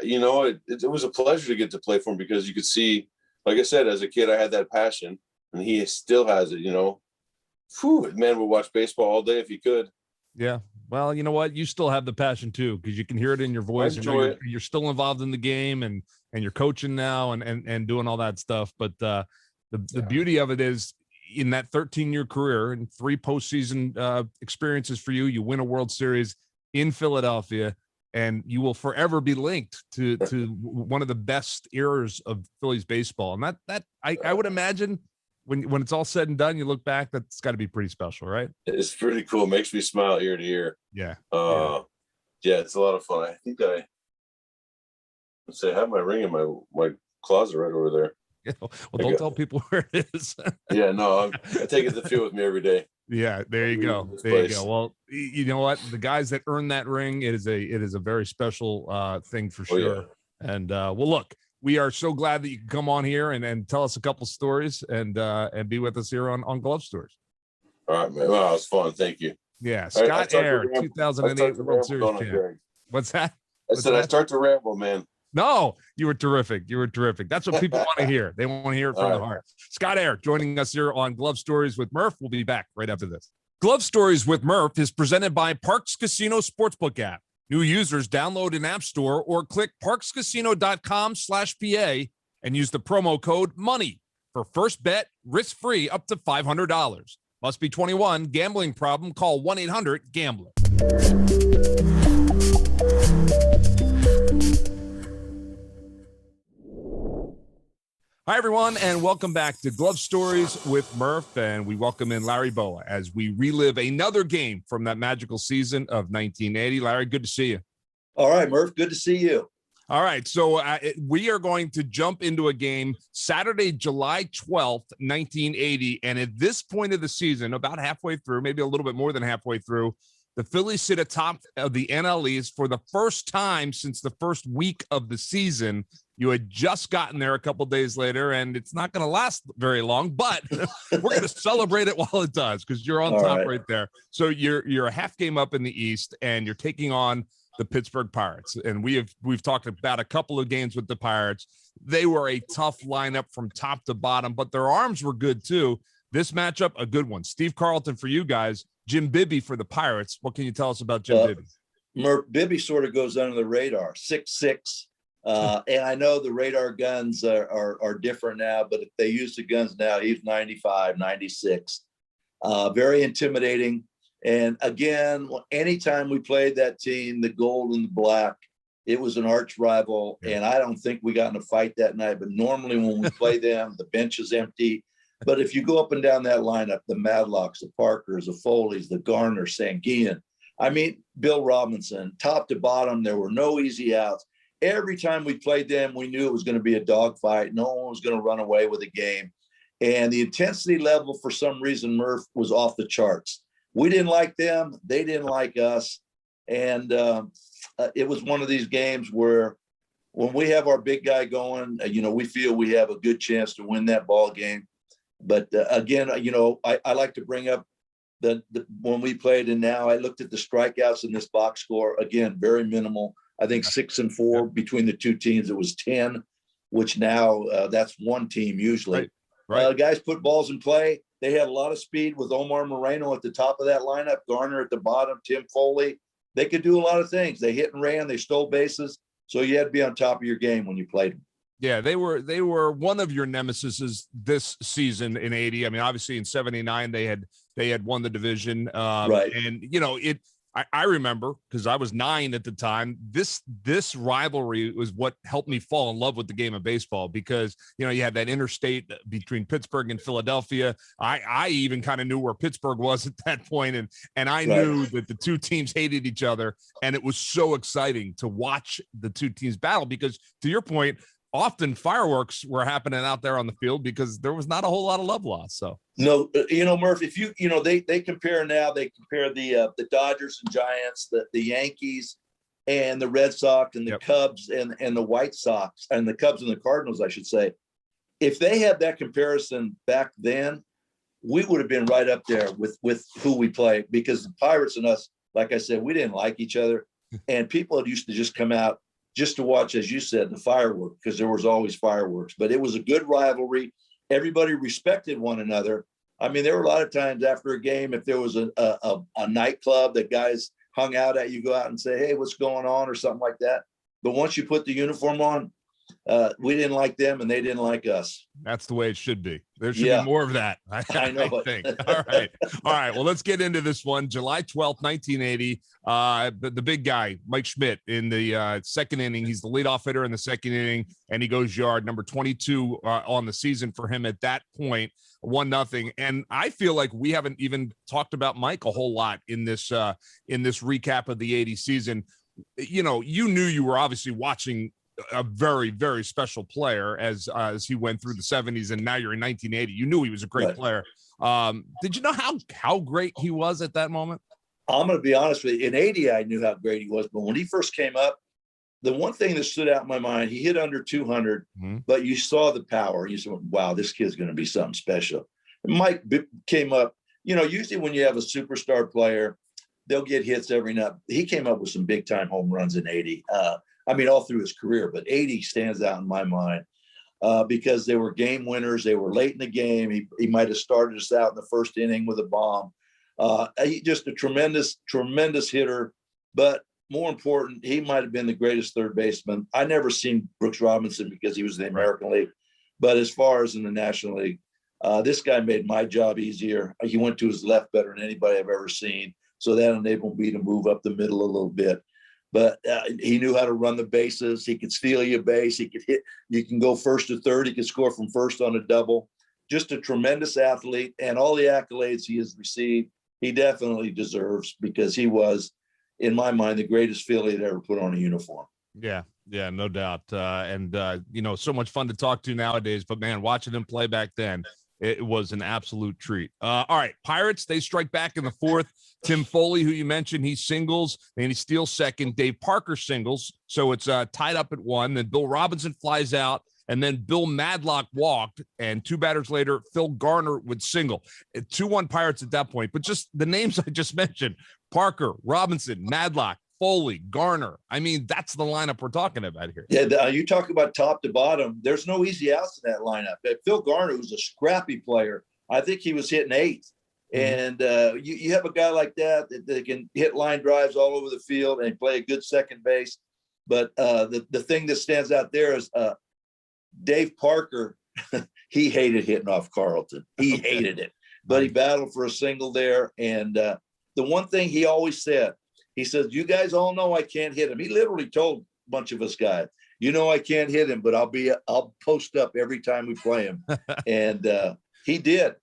it was a pleasure to get to play for him because you could see, like I said, as a kid, I had that passion and he still has it, man would watch baseball all day if he could. Yeah. Well, you know what? You still have the passion too, because you can hear it in your voice. You're still involved in the game and you're coaching now and doing all that stuff. But the beauty of it is in that 13-year career and 3 postseason experiences for you, you win a World Series in Philadelphia, and you will forever be linked to one of the best eras of Phillies baseball. And that I would imagine when it's all said and done, you look back, that's got to be pretty special, right? It's pretty cool. It makes me smile ear to ear. Yeah. Yeah, it's a lot of fun. I think I have my ring in my closet right over there. Yeah. Well, don't tell people where it is. Yeah, no, I take it to the field with me every day. Yeah, there you go. There you go. Well, you know what? The guys that earn that ring, it is a very special thing for sure. Yeah. And well, look, we are so glad that you can come on here and tell us a couple stories and be with us here on Glove Stories. All right, man. Well, it was fun. Thank you. Yeah, Scott Eyre, 2008 World Series champ. What's that? I start to ramble, man. No, you were terrific. You were terrific. That's what people want to hear. They want to hear it from the heart. Scott Eyre joining us here on Glove Stories with Murph. We'll be back right after this. Glove Stories with Murph is presented by Parks Casino Sportsbook app. New users download an app store or click parkscasino.com/PA and use the promo code MONEY for first bet risk-free up to $500. Must be 21. Gambling problem? Call 1-800-GAMBLER. Hi, everyone, and welcome back to Glove Stories with Murph, and we welcome in Larry Bowa as we relive another game from that magical season of 1980. Larry, good to see you. All right, Murph, good to see you. All right, so we are going to jump into a game Saturday, July 12th, 1980, and at this point of the season, about halfway through, maybe a little bit more than halfway through, the Phillies sit atop of the NL East for the first time since the first week of the season. You had just gotten there a couple days later, and it's not going to last very long, but we're going to celebrate it while it does because you're on top right there. So you're a half game up in the East, and you're taking on the Pittsburgh Pirates. And we've talked about a couple of games with the Pirates. They were a tough lineup from top to bottom, but their arms were good too. This matchup, a good one. Steve Carlton for you guys, Jim Bibby for the Pirates. What can you tell us about Jim Bibby? Murph, Bibby sort of goes under the radar, 6'6". And I know the radar guns are different now, but if they use the guns now, he's 95, 96. Very intimidating. And again, anytime we played that team, the gold and the black, it was an arch rival. And I don't think we got in a fight that night. But normally when we play them, the bench is empty. But if you go up and down that lineup, the Madlocks, the Parkers, the Foleys, the Garners, Sanguian, I mean, Bill Robinson, top to bottom, there were no easy outs. Every time we played them, we knew it was going to be a dogfight. No one was going to run away with a game. And the intensity level, for some reason, Murph, was off the charts. We didn't like them. They didn't like us. And it was one of these games where when we have our big guy going, we feel we have a good chance to win that ball game. But again, I like to bring up the when we played, and now I looked at the strikeouts in this box score. Again, very minimal. I think 6 and 4 between the two teams. It was 10, which now that's one team usually. Right. Guys put balls in play. They had a lot of speed with Omar Moreno at the top of that lineup, Garner at the bottom, Tim Foley. They could do a lot of things. They hit and ran. They stole bases. So you had to be on top of your game when you played them. Yeah, they were one of your nemesises this season in 80. I mean, obviously in 79 they had won the division. Right. And I remember, because I was 9 at the time, this rivalry was what helped me fall in love with the game of baseball, because, you had that interstate between Pittsburgh and Philadelphia. I even kind of knew where Pittsburgh was at that point, and I knew that the two teams hated each other, and it was so exciting to watch the two teams battle, because, to your point, often fireworks were happening out there on the field because there was not a whole lot of love lost. So no, Murph, if they compare now, they compare the Dodgers and Giants, the Yankees and the Red Sox and the Cubs and the White Sox, and the Cubs and the Cardinals, I should say. If they had that comparison back then, we would have been right up there with who we play, because the Pirates and us, like I said, we didn't like each other, and people used to just come out just to watch, as you said, the fireworks, because there was always fireworks. But it was a good rivalry. Everybody respected one another. I mean, there were a lot of times after a game, if there was a nightclub that guys hung out at, you go out and say, hey, what's going on, or something like that. But once you put the uniform on, we didn't like them and they didn't like us. That's the way it should be. There should be more of that. I know. I think. All right. Well, let's get into this one. July 12th, 1980. The big guy, Mike Schmidt, in the second inning. He's the leadoff hitter in the second inning, and he goes yard, number 22 on the season for him at that point, 1-0. And I feel like we haven't even talked about Mike a whole lot in this recap of the 80 season. You knew you were obviously watching a very, very special player as he went through the 70s, and now you're in 1980. You knew he was a great player. Did you know how great he was at that moment? I'm going to be honest with you. In 80, I knew how great he was, but when he first came up, the one thing that stood out in my mind, he hit under 200, but you saw the power. You said, wow, this kid's going to be something special. And Mike came up, usually when you have a superstar player, they'll get hits every night. He came up with some big time home runs in 80. All through his career, but 80 stands out in my mind because they were game winners. They were late in the game. He might have started us out in the first inning with a bomb. He just a tremendous, tremendous hitter, but more important, he might have been the greatest third baseman. I never seen Brooks Robinson because he was in the American League, but as far as in the National League, this guy made my job easier. He went to his left better than anybody I've ever seen, so that enabled me to move up the middle a little bit. But he knew how to run the bases. He could steal you a base. He could hit. You can go first to third. He could score from first on a double. Just a tremendous athlete, and all the accolades he has received, he definitely deserves, because he was, in my mind, the greatest Philly that ever put on a uniform. Yeah, no doubt. So much fun to talk to nowadays. But man, watching him play back then, it was an absolute treat. All right, Pirates, they strike back in the fourth. Tim Foley, who you mentioned, he singles, and he steals second. Dave Parker singles, so it's tied up at 1. Then Bill Robinson flies out, and then Bill Madlock walked, and 2 batters later, Phil Garner would single. 2-1 Pirates at that point. But just the names I just mentioned, Parker, Robinson, Madlock, Foley, Garner. I mean, that's the lineup we're talking about here. Yeah, you talk about top to bottom. There's no easy outs in that lineup. Phil Garner was a scrappy player. I think he was hitting 8th. And you have a guy like that can hit line drives all over the field and play a good second base. But the thing that stands out there is Dave Parker. He hated hitting off Carlton. He hated it, but he battled for a single there. And the one thing he always said, he says, you guys all know I can't hit him. He literally told a bunch of us guys, I can't hit him, but I'll post up every time we play him. And he did.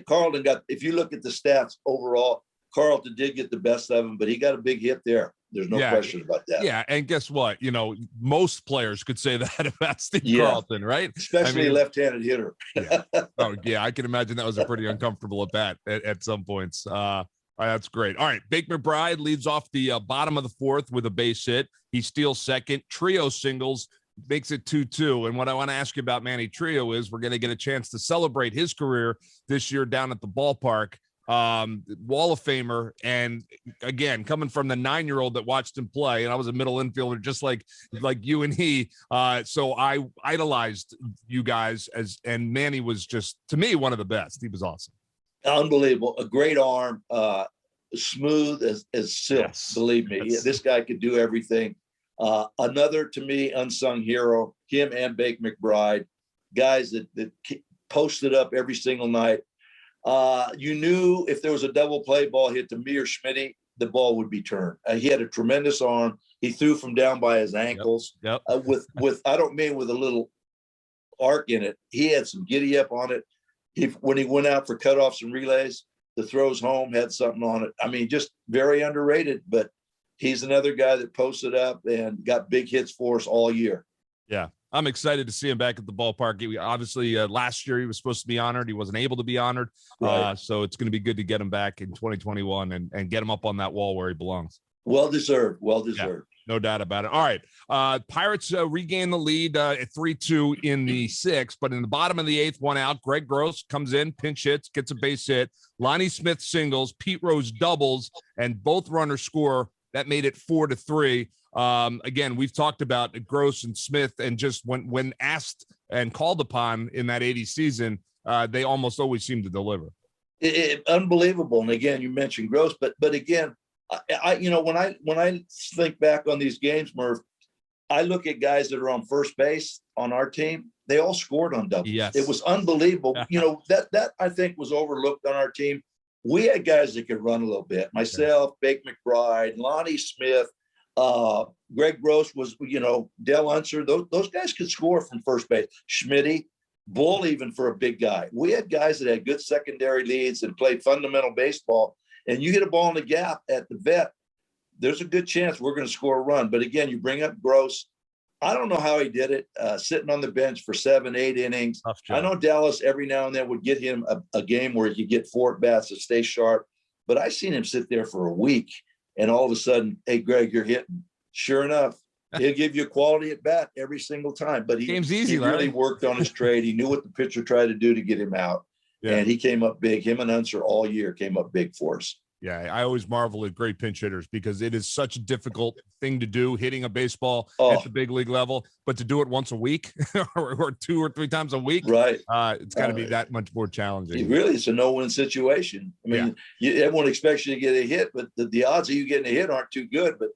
Carlton got, if you look at the stats overall, Carlton did get the best of him, but he got a big hit there. There's no question about that. Yeah, and guess what? Most players could say that about Steve Carlton, right? Especially a left-handed hitter. I can imagine that was a pretty uncomfortable at bat at some points. That's great. All right, Bake McBride leads off the bottom of the fourth with a base hit. He steals second. Trio singles, makes it 2-2. And what I want to ask you about Manny Trio is we're going to get a chance to celebrate his career this year down at the ballpark. Wall of Famer, and again, coming from the 9-year-old that watched him play, and I was a middle infielder just like you and he, so I idolized you guys, and Manny was just, to me, one of the best. He was awesome. Unbelievable. A great arm, smooth as silk. Yes. Believe me, this guy could do everything. Another, to me, unsung hero, him and Bake McBride, guys that posted up every single night. You knew if there was a double play ball hit to me or Schmitty, the ball would be turned. He had a tremendous arm. He threw from down by his ankles. Yep. With I don't mean with a little arc in it. He had some giddy up on it. When he went out for cutoffs and relays, the throws home had something on it. I mean, just very underrated, but he's another guy that posted up and got big hits for us all year. Yeah. I'm excited to see him back at the ballpark. Obviously, last year he was supposed to be honored. He wasn't able to be honored. Right. So it's going to be good to get him back in 2021 and get him up on that wall where he belongs. Well deserved. Well deserved. Yeah, no doubt about it. All right. Pirates regain the lead at 3-2 in the sixth, but in the bottom of the eighth, one out. Greg Gross comes in, pinch hits, gets a base hit. Lonnie Smith singles, Pete Rose doubles, and both runners score. That made it 4-3. Again, we've talked about Gross and Smith, and just when asked and called upon in that 80 season, they almost always seem to deliver. Unbelievable. And again, you mentioned Gross, but again, I when I think back on these games, Murph, I look at guys that are on first base on our team. They all scored on doubles. Yes. It was unbelievable. That I think was overlooked on our team. We had guys that could run a little bit. Myself, Bake McBride, Lonnie Smith, Greg Gross was, Dell Unser. Those guys could score from first base. Schmitty, Bull, even for a big guy. We had guys that had good secondary leads and played fundamental baseball. And you hit a ball in the gap at the vet, there's a good chance we're going to score a run. But again, you bring up Gross. I don't know how he did it, sitting on the bench for 7-8 innings. I know Dallas every now and then would get him a game where he could get 4 at-bats to stay sharp. But I've seen him sit there for a week, and all of a sudden, hey, Greg, you're hitting. Sure enough, he'll give you a quality at-bat every single time. But Game's easy, he really worked on his trade. He knew what the pitcher tried to do to get him out. Yeah. And he came up big. Him and Unser all year came up big for us. Yeah, I always marvel at great pinch hitters because it is such a difficult thing to do, hitting a baseball at the big league level, but to do it once a week or 2 or 3 times a week, right? It's got to be that much more challenging. It's a no-win situation. I mean, everyone expects you to get a hit, but the odds of you getting a hit aren't too good. But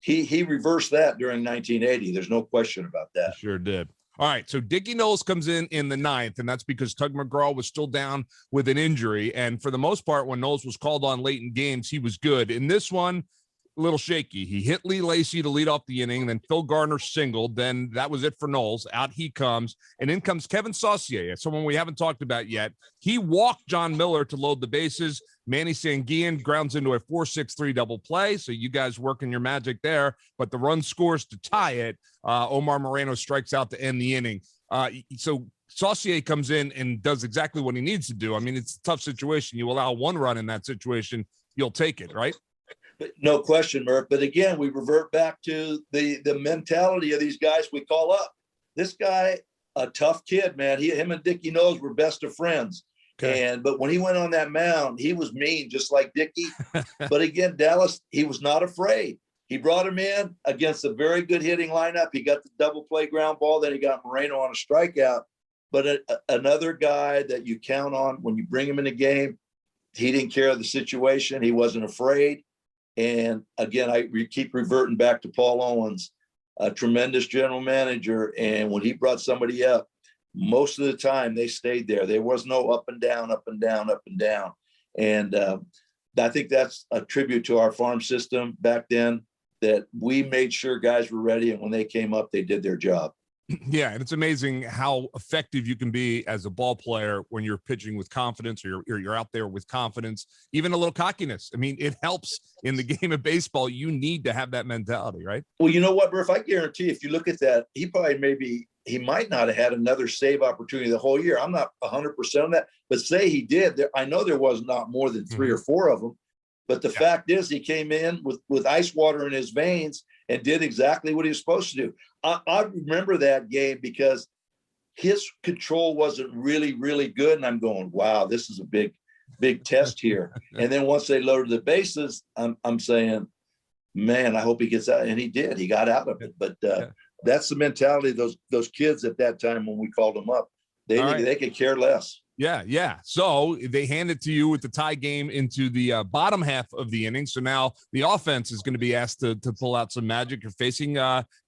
he reversed that during 1980. There's no question about that. He sure did. All right, so Dickie Knowles comes in the 9th, and that's because Tug McGraw was still down with an injury. And for the most part, when Knowles was called on late in games, he was good. In this one, a little shaky. He hit Lee Lacy to lead off the inning, then Phil Garner singled. Then that was it for Knowles. Out he comes, and in comes Kevin Saucier, someone we haven't talked about yet. He walked John Miller to load the bases. Manny Sanguillen grounds into a 4-6-3 double play. So you guys working your magic there, but the run scores to tie it. Omar Moreno strikes out to end the inning. So Saucier comes in and does exactly what he needs to do. I mean, it's a tough situation. You allow 1 run in that situation, you'll take it, right? No question, Murph. But again, we revert back to the mentality of these guys we call up. This guy, a tough kid, man. Him and Dickie Knowles were best of friends. Okay. But when he went on that mound, he was mean, just like Dickie. But again, Dallas, he was not afraid. He brought him in against a very good hitting lineup. He got the double play ground ball. Then he got Moreno on a strikeout. But another guy that you count on when you bring him in the game, he didn't care of the situation. He wasn't afraid. And again, I keep reverting back to Paul Owens, a tremendous general manager. And when he brought somebody up, most of the time they stayed there. There was no up and down, up and down, up and down. And I think that's a tribute to our farm system back then, that we made sure guys were ready. And when they came up, they did their job. Yeah, and it's amazing how effective you can be as a ball player when you're pitching with confidence, or you're out there with confidence, even a little cockiness. I mean, it helps in the game of baseball. You need to have that mentality, right? Well, you know what, Murph? I guarantee if you look at that, he might not have had another save opportunity the whole year. I'm not 100% on that, but say he did. I know there was not more than 3 or 4 of them. But the fact is, he came in with ice water in his veins and did exactly what he was supposed to do. I remember that game because his control wasn't really, really good. And I'm going, wow, this is a big, big test here. And then once they loaded the bases, I'm saying, man, I hope he gets out. And he did. He got out of it. But that's the mentality of those kids at that time when we called them up. They could care less. Yeah. So they hand it to you with the tie game into the bottom half of the inning. So now the offense is going to be asked to pull out some magic. You're facing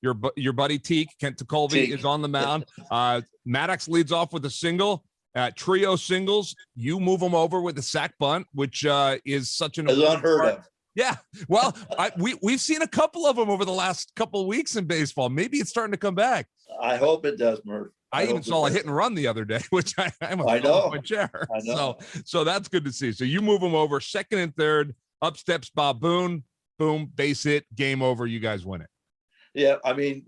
your buddy Teak. Kent Tekulve is on the mound. Maddox leads off with a single. Trio singles. You move them over with a sac bunt, which is such an unheard of. Yeah. Well, we've seen a couple of them over the last couple of weeks in baseball. Maybe it's starting to come back. I hope it does, Murph. I even saw a hit and run the other day, which I know. My chair. I know. So that's good to see. So you move them over, second and third, up steps Bob Boone, boom, base hit, game over. You guys win it. Yeah, I mean,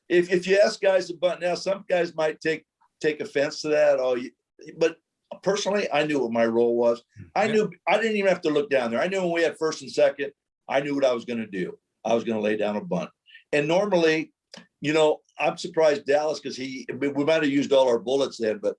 if you ask guys to bunt now, some guys might take offense to that. But personally, I knew what my role was. I knew I didn't even have to look down there. I knew when we had first and second, I knew what I was going to do. I was going to lay down a bunt. And normally, I'm surprised Dallas, because we might have used all our bullets then, but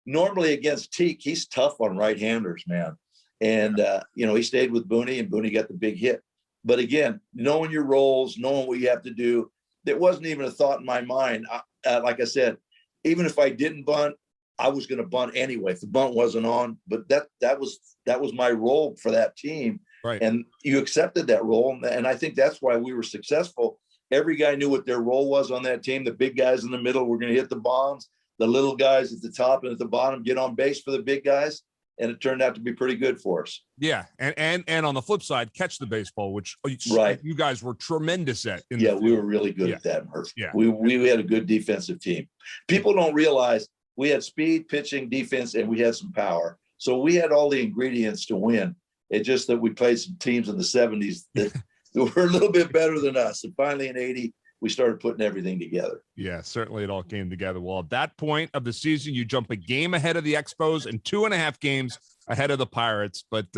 normally against Teak, he's tough on right-handers, man. And, he stayed with Booney, and Booney got the big hit. But again, knowing your roles, knowing what you have to do, there wasn't even a thought in my mind. Like I said, even if I didn't bunt, I was going to bunt anyway if the bunt wasn't on. But that was my role for that team. Right. And you accepted that role. And I think that's why we were successful. Every guy knew what their role was on that team. The big guys in the middle were going to hit the bombs. The little guys at the top and at the bottom get on base for the big guys. And it turned out to be pretty good for us. Yeah. And on the flip side, catch the baseball, which you guys were tremendous at. We were really good at that, Murph. Yeah. We had a good defensive team. People don't realize we had speed, pitching, defense, and we had some power. So we had all the ingredients to win. It's just that we played some teams in the 70s that were a little bit better than us. And finally in 80, we started putting everything together. Yeah, certainly it all came together. Well, at that point of the season, you jump a game ahead of the Expos and 2.5 games ahead of the Pirates. But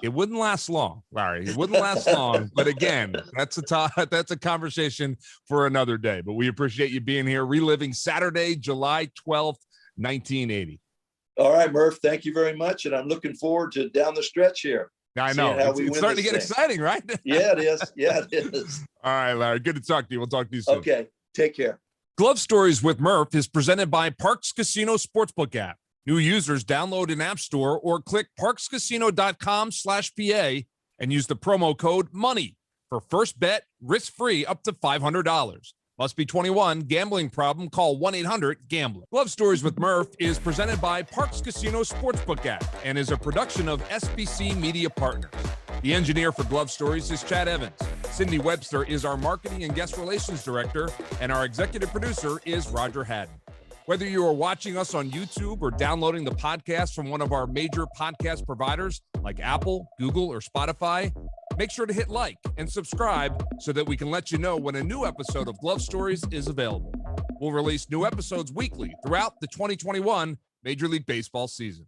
it wouldn't last long, Larry. It wouldn't last long. But again, that's a conversation for another day. But we appreciate you being here, reliving Saturday, July 12th, 1980. All right, Murph, thank you very much. And I'm looking forward to down the stretch here. I know. It's starting to get exciting, right? Yeah, it is. Yeah, it is. All right, Larry. Good to talk to you. We'll talk to you soon. Okay. Take care. Glove Stories with Murph is presented by Parks Casino Sportsbook app. New users download an app store or click parkscasino.com/PA and use the promo code MONEY for first bet risk-free up to $500. Must be 21. Gambling problem? Call 1-800-GAMBLER. Glove Stories with Murph is presented by Parks Casino Sportsbook app and is a production of SBC Media Partners. The engineer for Glove Stories is Chad Evans. Cindy Webster is our marketing and guest relations director, and our executive producer is Roger Haddon. Whether you are watching us on YouTube or downloading the podcast from one of our major podcast providers like Apple, Google, or Spotify, make sure to hit like and subscribe so that we can let you know when a new episode of Glove Stories is available. We'll release new episodes weekly throughout the 2021 Major League Baseball season.